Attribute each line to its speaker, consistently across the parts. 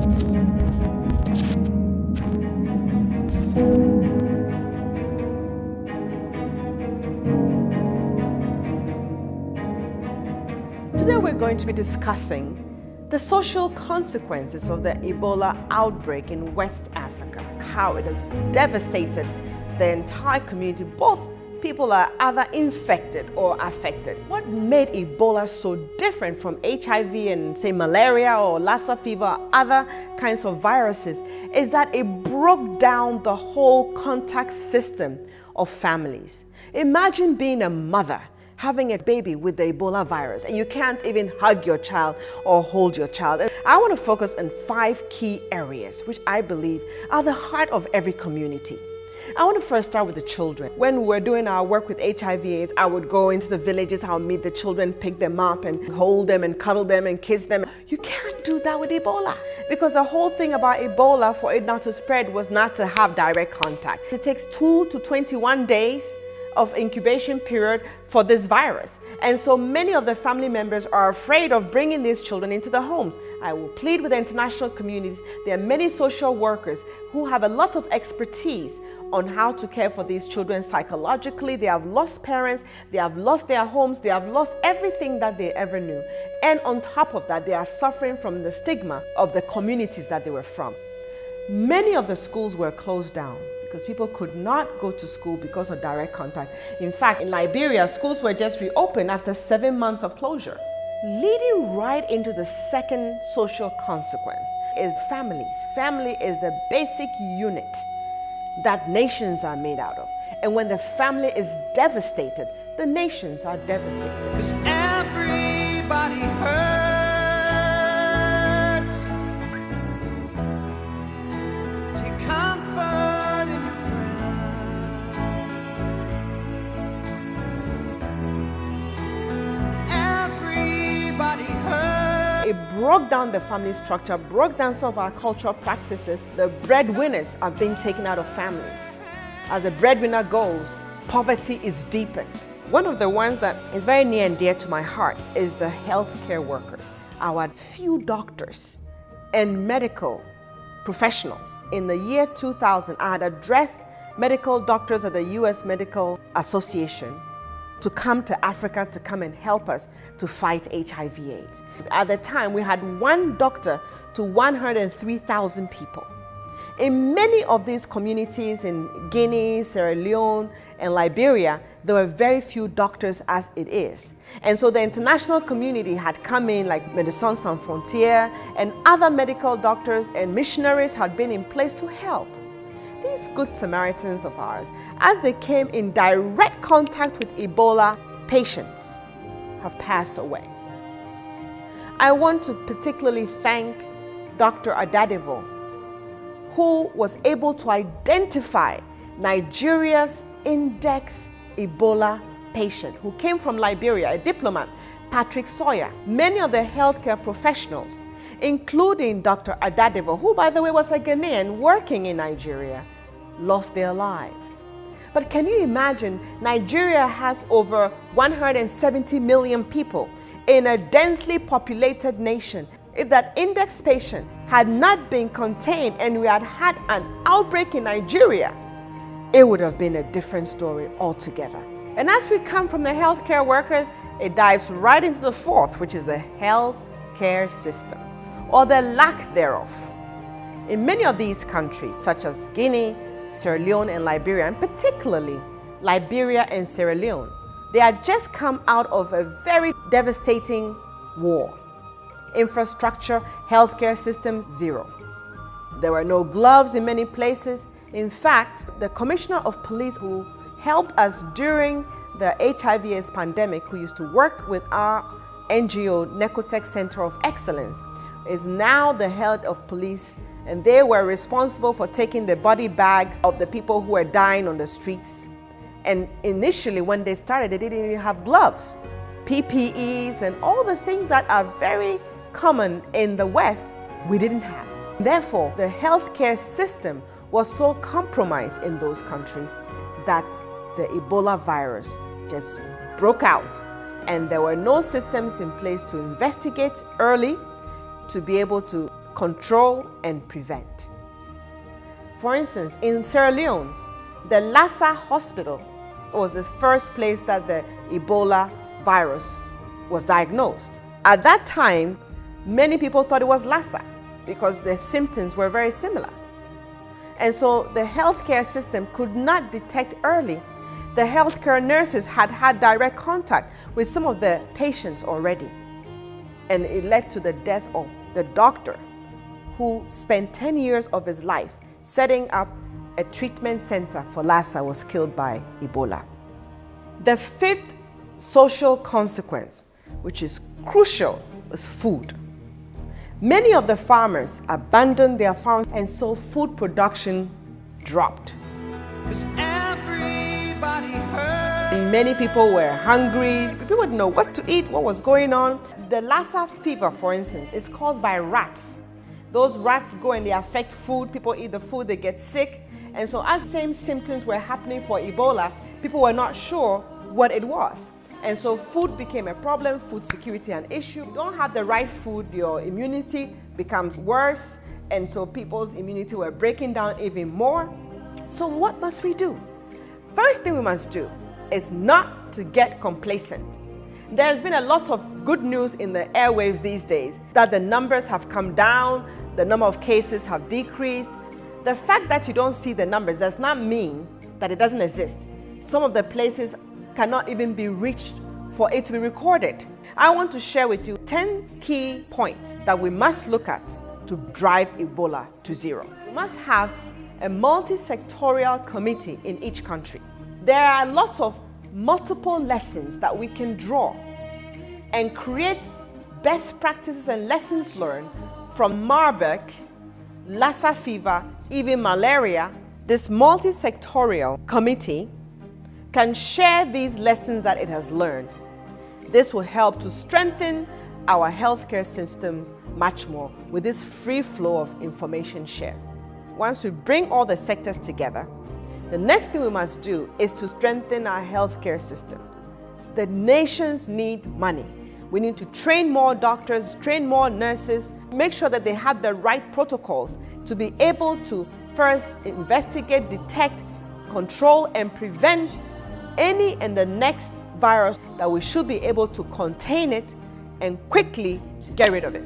Speaker 1: Today we're going to be discussing the social consequences of the Ebola outbreak in West Africa, how it has devastated the entire community. Both people are either infected or affected. What made Ebola so different from HIV and say malaria or Lassa fever or other kinds of viruses is that it broke down the whole contact system of families. Imagine being a mother having a baby with the Ebola virus and you can't even hug your child or hold your child. And I want to focus on 5 key areas which I believe are the heart of every community. I want to first start with the children. When we're doing our work with HIV/AIDS, I would go into the villages, I would meet the children, pick them up and hold them and cuddle them and kiss them. You can't do that with Ebola because the whole thing about Ebola, for it not to spread, was not to have direct contact. It takes 2 to 21 days of incubation period for this virus. And so many of the family members are afraid of bringing these children into the homes. I will plead with the international communities. There are many social workers who have a lot of expertise on how to care for these children psychologically. They have lost parents, they have lost their homes, they have lost everything that they ever knew. And on top of that, they are suffering from the stigma of the communities that they were from. Many of the schools were closed down because people could not go to school because of direct contact. In fact, in Liberia, schools were just reopened after 7 months of closure. Leading right into the second social consequence is families. Family is the basic unit that nations are made out of. And when the family is devastated, the nations are devastated.
Speaker 2: 'Cause everybody hurts. Take comfort in your prayers. Everybody hurts.
Speaker 1: It broke down the family structure, broke down some of our cultural practices. The breadwinners are being taken out of families. As the breadwinner goes, poverty is deepened. One of the ones that is very near and dear to my heart is the healthcare workers. Our few doctors and medical professionals. In the year 2000, I had addressed medical doctors at the US Medical Association to come to Africa to come and help us to fight HIV/AIDS. At the time, we had 1 doctor to 103,000 people. In many of these communities in Guinea, Sierra Leone, and Liberia, there were very few doctors as it is. And so the international community had come in, like Médecins Sans Frontières, and other medical doctors and missionaries had been in place to help. These good Samaritans of ours, as they came in direct contact with Ebola patients, have passed away. I want to particularly thank Dr. Adadevo, who was able to identify Nigeria's index Ebola patient who came from Liberia, a diplomat, Patrick Sawyer. Many of the healthcare professionals, including Dr. Adadevo, who by the way was a Ghanaian working in Nigeria, lost their lives. But can you imagine, Nigeria has over 170 million people in a densely populated nation. If that index patient had not been contained and we had had an outbreak in Nigeria, it would have been a different story altogether. And as we come from the healthcare workers, it dives right into the fourth, which is the healthcare system, or the lack thereof. In many of these countries, such as Guinea, Sierra Leone, and Liberia, and particularly Liberia and Sierra Leone, they had just come out of a very devastating war. Infrastructure, healthcare systems, zero. There were no gloves in many places. In fact, the commissioner of police who helped us during the HIV/AIDS pandemic, who used to work with our NGO, Necotech Center of Excellence, is now the head of police, and they were responsible for taking the body bags of the people who were dying on the streets. And initially, when they started, they didn't even have gloves, PPEs, and all the things that are very common in the West, we didn't have. Therefore, the healthcare system was so compromised in those countries that the Ebola virus just broke out, and there were no systems in place to investigate early, to be able to control, and prevent. For instance, in Sierra Leone, the Lassa Hospital was the first place that the Ebola virus was diagnosed. At that time, many people thought it was Lassa because the symptoms were very similar. And so the healthcare system could not detect early. The healthcare nurses had had direct contact with some of the patients already. And it led to the death of the doctor who spent 10 years of his life setting up a treatment center for Lassa, was killed by Ebola. The fifth social consequence, which is crucial, is food. Many of the farmers abandoned their farms, and so food production dropped.
Speaker 2: 'Cause everybody hurt.
Speaker 1: And many people were hungry. People didn't know what to eat, what was going on. The Lassa fever, for instance, is caused by rats. Those rats go and they affect food. People eat the food, they get sick. And so as the same symptoms were happening for Ebola, people were not sure what it was. And so food became a problem, food security an issue. If you don't have the right food, your immunity becomes worse. And so people's immunity were breaking down even more. So what must we do? First thing we must do is not to get complacent. There's been a lot of good news in the airwaves these days that the numbers have come down, the number of cases have decreased. The fact that you don't see the numbers does not mean that it doesn't exist. Some of the places cannot even be reached for it to be recorded. I want to share with you 10 key points that we must look at to drive Ebola to zero. We must have a multi-sectorial committee in each country. There are lots of multiple lessons that we can draw and create best practices and lessons learned from Marburg, Lassa fever, even malaria. This multi-sectorial committee can share these lessons that it has learned. This will help to strengthen our healthcare systems much more with this free flow of information share. Once we bring all the sectors together, the next thing we must do is to strengthen our healthcare system. The nations need money. We need to train more doctors, train more nurses, make sure that they have the right protocols to be able to first investigate, detect, control, and prevent any and the next virus, that we should be able to contain it and quickly get rid of it.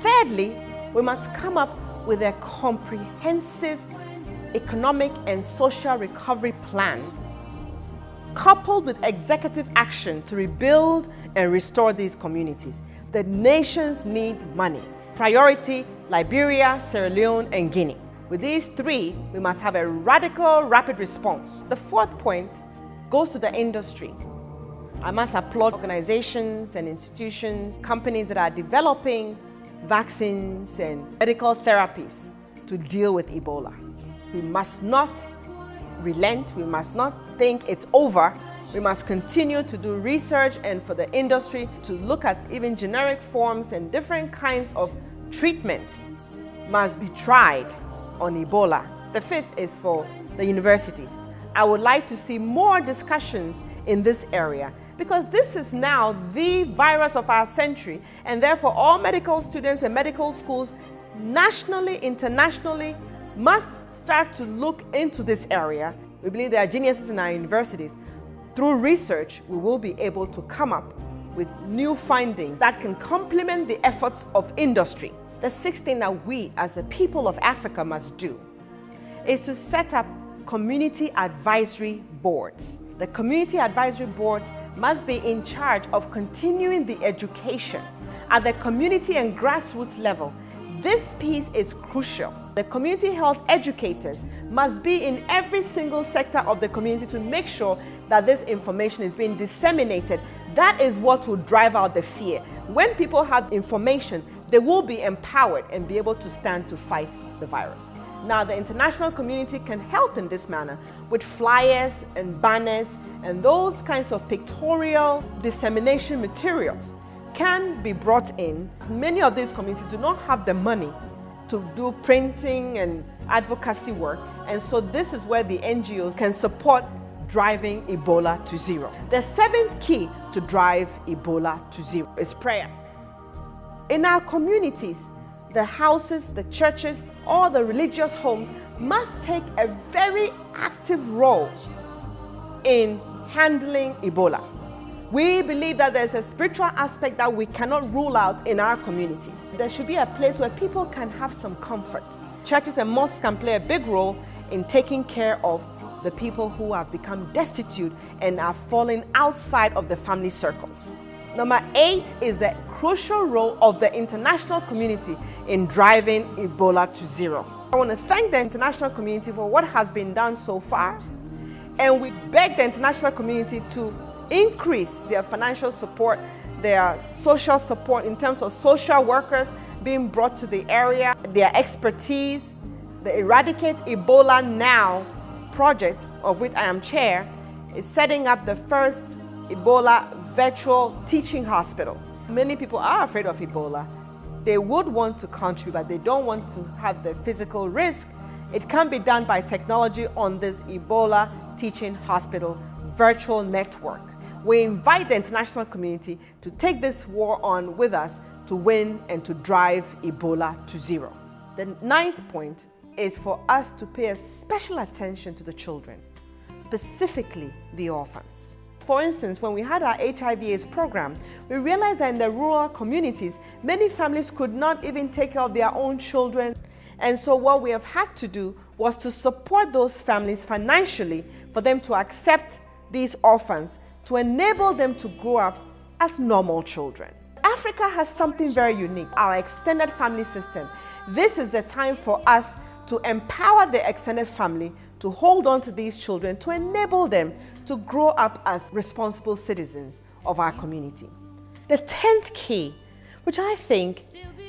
Speaker 1: Thirdly, we must come up with a comprehensive economic and social recovery plan, coupled with executive action to rebuild and restore these communities. The nations need money. Priority: Liberia, Sierra Leone, and Guinea. With these three, we must have a radical, rapid response. The fourth point goes to the industry. I must applaud organizations and institutions, companies that are developing vaccines and medical therapies to deal with Ebola. We must not relent. We must not think it's over. We must continue to do research, and for the industry to look at even generic forms and different kinds of treatments must be tried on Ebola. The fifth is for the universities. I would like to see more discussions in this area, because this is now the virus of our century, and therefore all medical students and medical schools nationally, internationally, must start to look into this area. We believe there are geniuses in our universities. Through research, we will be able to come up with new findings that can complement the efforts of industry. The sixth thing that we as the people of Africa must do is to set up community advisory boards. The community advisory boards must be in charge of continuing the education at the community and grassroots level. This piece is crucial. The community health educators must be in every single sector of the community to make sure that this information is being disseminated. That is what will drive out the fear. When people have information, they will be empowered and be able to stand to fight the virus. Now, the international community can help in this manner with flyers and banners, and those kinds of pictorial dissemination materials can be brought in. Many of these communities do not have the money to do printing and advocacy work, and so this is where the NGOs can support driving Ebola to zero. The seventh key to drive Ebola to zero is prayer. In our communities, the houses, the churches, all the religious homes must take a very active role in handling Ebola. We believe that there's a spiritual aspect that we cannot rule out in our communities. There should be a place where people can have some comfort. Churches and mosques can play a big role in taking care of the people who have become destitute and are falling outside of the family circles. Number 8 is the crucial role of the international community in driving Ebola to zero. I want to thank the international community for what has been done so far, and we beg the international community to increase their financial support, their social support in terms of social workers being brought to the area, their expertise. The Eradicate Ebola Now project, of which I am chair, is setting up the first Ebola virtual teaching hospital. Many people are afraid of Ebola. They would want to contribute, but they don't want to have the physical risk. It can be done by technology on this Ebola teaching hospital virtual network. We invite the international community to take this war on with us to win and to drive Ebola to zero. The 9th point is for us to pay a special attention to the children, specifically the orphans. For instance, when we had our HIV/AIDS program, we realized that in the rural communities, many families could not even take care of their own children. And so what we have had to do was to support those families financially for them to accept these orphans, to enable them to grow up as normal children. Africa has something very unique, our extended family system. This is the time for us to empower the extended family to hold on to these children, to enable them to grow up as responsible citizens of our community. The 10th key, which I think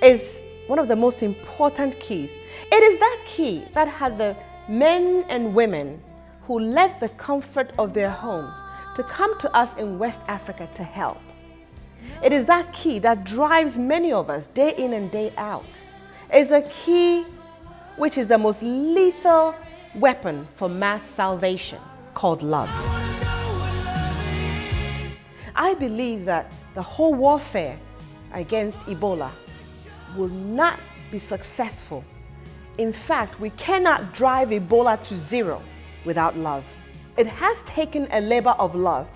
Speaker 1: is one of the most important keys, it is that key that had the men and women who left the comfort of their homes to come to us in West Africa to help. It is that key that drives many of us day in and day out. It's a key which is the most lethal weapon for mass salvation, called love. I believe that the whole warfare against Ebola will not be successful. In fact, we cannot drive Ebola to zero without love. It has taken a labor of love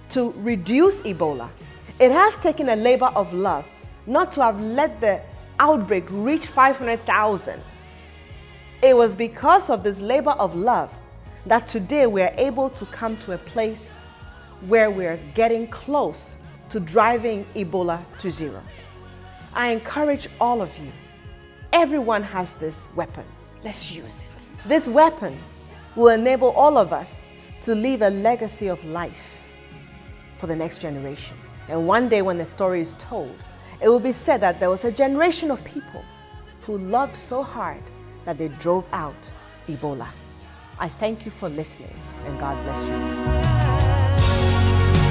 Speaker 1: to reduce Ebola. It has taken a labor of love not to have let the outbreak reach 500,000. It was because of this labor of love that today we are able to come to a place where we are getting close to driving Ebola to zero. I encourage all of you, everyone has this weapon. Let's use it. This weapon will enable all of us to leave a legacy of life for the next generation. And one day when the story is told, it will be said that there was a generation of people who loved so hard that they drove out Ebola. I thank you for listening, and God bless you.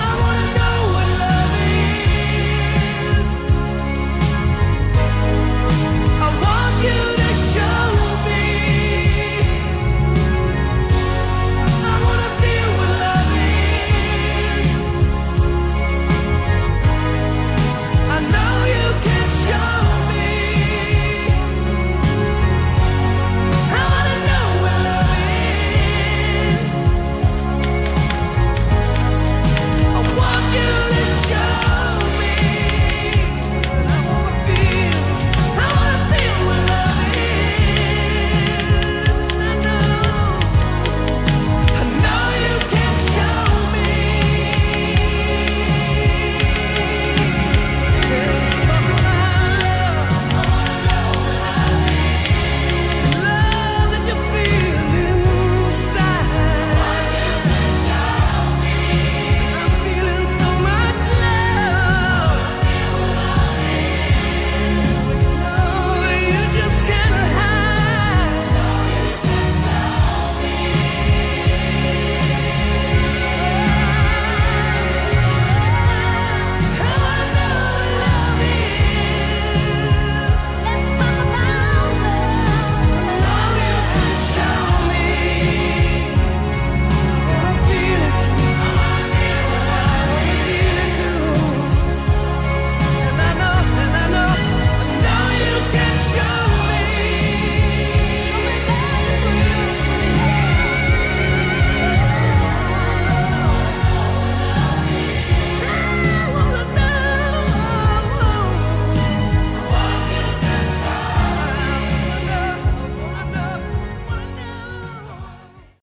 Speaker 2: I wanna know